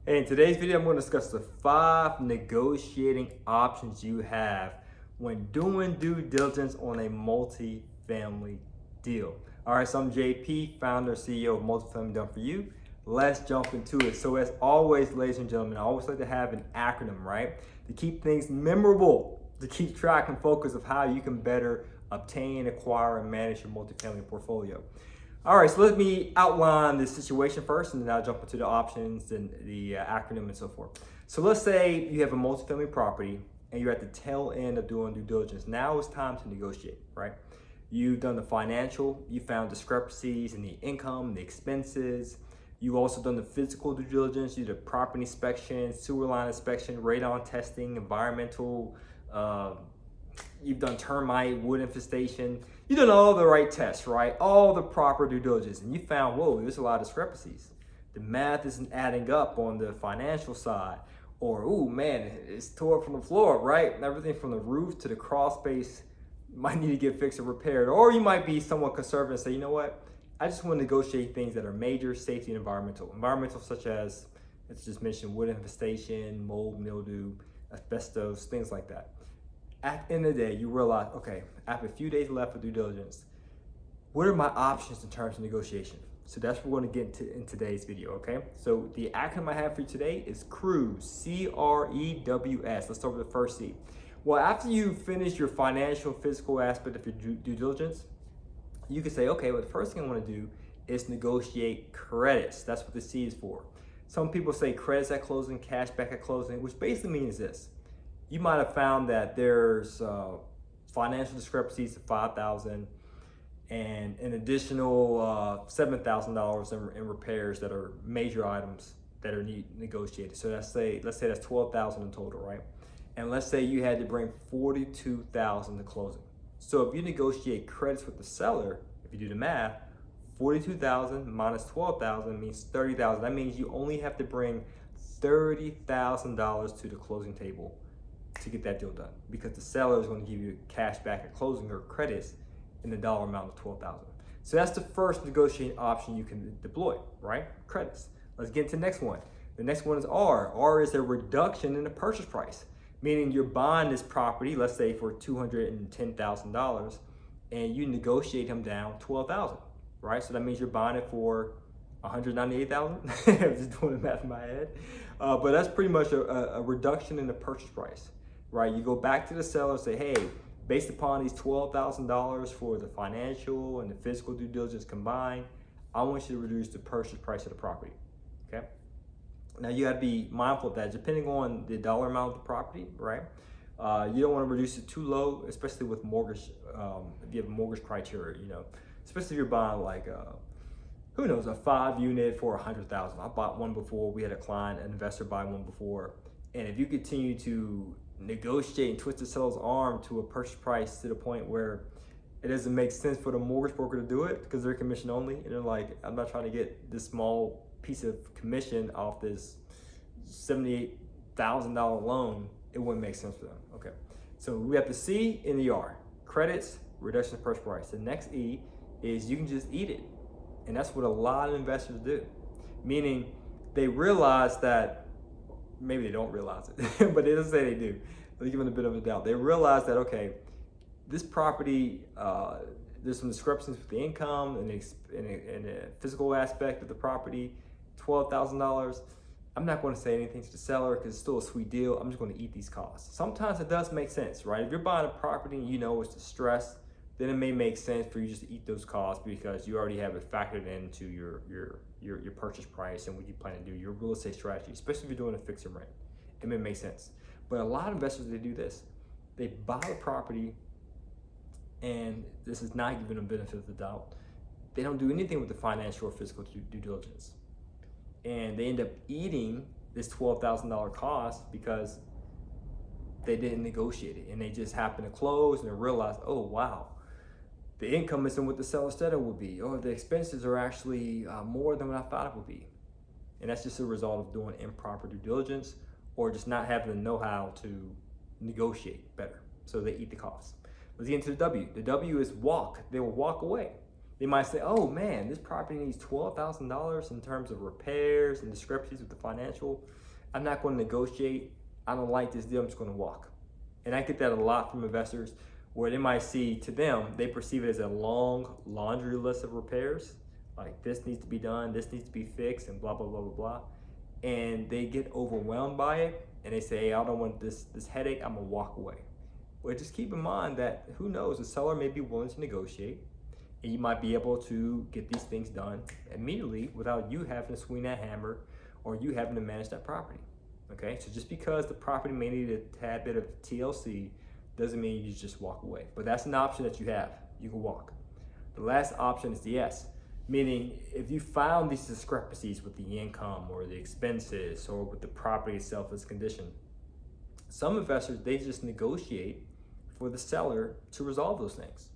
Hey, in today's video, I'm going to discuss the 5 negotiating options you have when doing due diligence on a multifamily deal. All right, so I'm JP, founder, CEO of Multifamily Done For You. Let's jump into it. So as always, ladies and gentlemen, I always like to have an acronym, right? To keep things memorable, to keep track and focus of how you can better obtain, acquire, and manage your multifamily portfolio. All right, so let me outline the situation first, and then I'll jump into the options and the acronym and so forth. So let's say you have a multifamily property and you're at the tail end of doing due diligence. Now it's time to negotiate, right? You've done the financial, you found discrepancies in the income, the expenses. You've also done the physical due diligence, you did property inspection, sewer line inspection, radon testing, environmental, you've done termite, wood infestation. You've done all the right tests, right? All the proper due diligence. And you found, whoa, there's a lot of discrepancies. The math isn't adding up on the financial side. Or, oh man, it's tore up from the floor, right? Everything from the roof to the crawl space might need to get fixed or repaired. Or you might be somewhat conservative and say, you know what? I just want to negotiate things that are major, safety, and environmental. Environmental such as, let's just mention wood infestation, mold, mildew, asbestos, things like that. At the end of the day, you realize, okay, after a few days left of due diligence, what are my options in terms of negotiation? So that's what we're going to get into in today's video, okay? So the acronym I have for you today is CREWS, C-R-E-W-S. Let's start with the first C. Well, after you finish your financial, physical aspect of your due diligence, you can say, okay, well, the first thing I want to do is negotiate credits. That's what the C is for. Some people say credits at closing, cash back at closing, which basically means this. You might have found that there's financial discrepancies of $5,000 and an additional $7,000 in repairs that are major items that are negotiated. So let's say that's $12,000 in total, right? And let's say you had to bring $42,000 to closing. So if you negotiate credits with the seller, if you do the math, $42,000 minus $12,000 means $30,000. That means you only have to bring $30,000 to the closing table to get that deal done, because the seller is going to give you cash back at closing or credits in the dollar amount of $12,000. So that's the first negotiating option you can deploy, right? Credits. Let's get to the next one. The next one is R. R is a reduction in the purchase price, meaning you're buying this property, let's say for $210,000, and you negotiate him down $12,000, right? So that means you're buying it for $198,000. I'm just doing the math in my head, but that's pretty much a reduction in the purchase price. Right, you go back to the seller and say, hey, based upon these $12,000 for the financial and the physical due diligence combined, I want you to reduce the purchase price of the property, okay? Now you gotta be mindful of that, depending on the dollar amount of the property, right? You don't wanna reduce it too low, especially with mortgage, if you have mortgage criteria, especially if you're buying like, who knows, a 5-unit for $100,000. I bought one before, we had a client, an investor buy one before, and if you continue to negotiate and twist the seller's arm to a purchase price to the point where it doesn't make sense for the mortgage broker to do it because they're commission only, and they're like, I'm not trying to get this small piece of commission off this $78,000 loan, it wouldn't make sense for them. Okay, so we have the C and the R, credits, reduction of purchase price. The next E is you can just eat it, and that's what a lot of investors do, meaning they realize that, maybe they don't realize it, but they just say they do. They give them a bit of a doubt. They realize that, okay, this property, there's some discrepancies with the income and the physical aspect of the property, $12,000. I'm not going to say anything to the seller because it's still a sweet deal. I'm just going to eat these costs. Sometimes it does make sense, right? If you're buying a property and you know it's distressed, then it may make sense for you just to eat those costs because you already have it factored into your purchase price and what you plan to do, your real estate strategy, especially if you're doing a fix and rent. It may make sense. But a lot of investors, they do this. They buy a property, and this is not giving them benefit of the doubt. They don't do anything with the financial or physical due diligence. And they end up eating this $12,000 cost because they didn't negotiate it. And they just happen to close and they realize, oh, wow, the income isn't what the seller said it would be, or the expenses are actually more than what I thought it would be. And that's just a result of doing improper due diligence or just not having the know-how to negotiate better. So they eat the cost. Let's get into the W. The W is walk. They will walk away. They might say, oh man, this property needs $12,000 in terms of repairs and discrepancies with the financial. I'm not going to negotiate. I don't like this deal. I'm just going to walk. And I get that a lot from investors, where they might see, to them, they perceive it as a long laundry list of repairs. Like, this needs to be done, this needs to be fixed, and blah, blah, blah, blah, blah. And they get overwhelmed by it, and they say, hey, I don't want this headache, I'm gonna walk away. Well, just keep in mind that, who knows, the seller may be willing to negotiate, and you might be able to get these things done immediately without you having to swing that hammer or you having to manage that property. Okay, so just because the property may need a tad bit of TLC doesn't mean you just walk away. But that's an option that you have. You can walk. The last option is the S, meaning if you found these discrepancies with the income or the expenses or with the property itself, its condition, some investors, they just negotiate for the seller to resolve those things.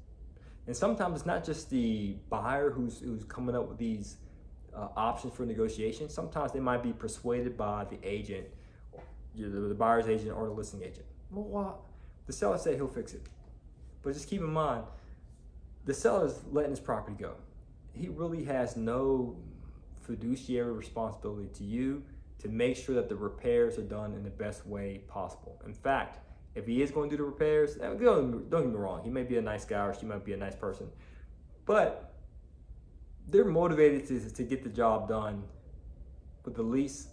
And sometimes it's not just the buyer who's coming up with these options for negotiation. Sometimes they might be persuaded by the agent, the buyer's agent or the listing agent. Well, the seller said he'll fix it. But just keep in mind, the seller's letting his property go. He really has no fiduciary responsibility to you to make sure that the repairs are done in the best way possible. In fact, if he is going to do the repairs, don't get me wrong, he may be a nice guy or she might be a nice person, but they're motivated to get the job done with the least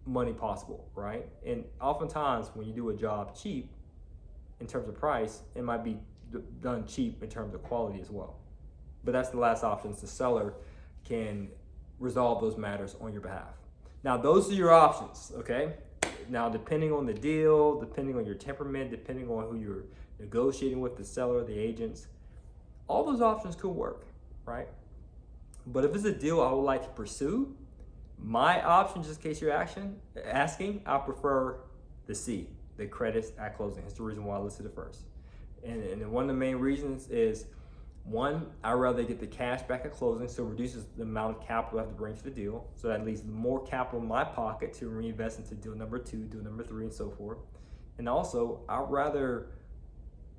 money possible, right? And oftentimes when you do a job cheap in terms of price, it might be done cheap in terms of quality as well. But that's the last option. The seller can resolve those matters on your behalf. Now, those are your options, okay? Now, depending on the deal, depending on your temperament, depending on who you're negotiating with, the seller, the agents, all those options could work, right? But if it's a deal I would like to pursue, my option, just in case you're asking, I prefer the C, the credits at closing. That's the reason why I listed it first. And one of the main reasons is, one, I'd rather get the cash back at closing, so it reduces the amount of capital I have to bring to the deal. So that leaves more capital in my pocket to reinvest into deal number 2, deal number 3, and so forth. And also, I'd rather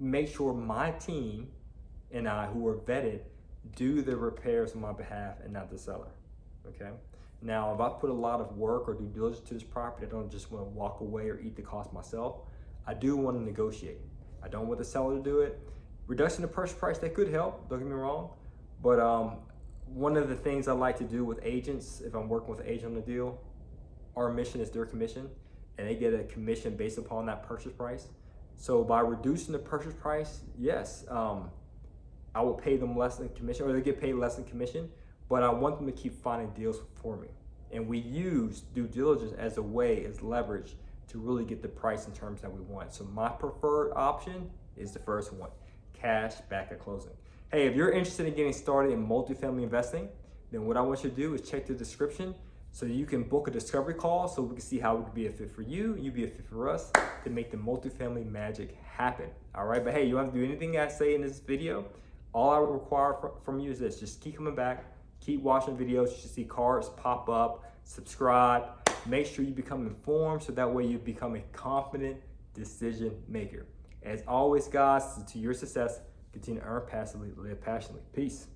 make sure my team and I, who are vetted, do the repairs on my behalf and not the seller, okay? Now, if I put a lot of work or due diligence to this property, I don't just want to walk away or eat the cost myself. I do want to negotiate. I don't want the seller to do it. Reduction of purchase price, that could help, don't get me wrong. But one of the things I like to do with agents, if I'm working with an agent on the deal, our mission is their commission, and they get a commission based upon that purchase price. So by reducing the purchase price, yes, I will pay them less than commission, or they get paid less than commission, but I want them to keep finding deals for me. And we use due diligence as a way, as leverage, to really get the price and terms that we want. So my preferred option is the first one, cash back at closing. Hey, if you're interested in getting started in multifamily investing, then what I want you to do is check the description so you can book a discovery call so we can see how we can be a fit for you, you be a fit for us to make the multifamily magic happen. All right, but hey, you don't have to do anything I say in this video. All I would require from you is this: just keep coming back, keep watching videos. You should see cards pop up, subscribe, make sure you become informed so that way you become a confident decision maker. As always, guys, to your success, continue to earn passively, live passionately. Peace.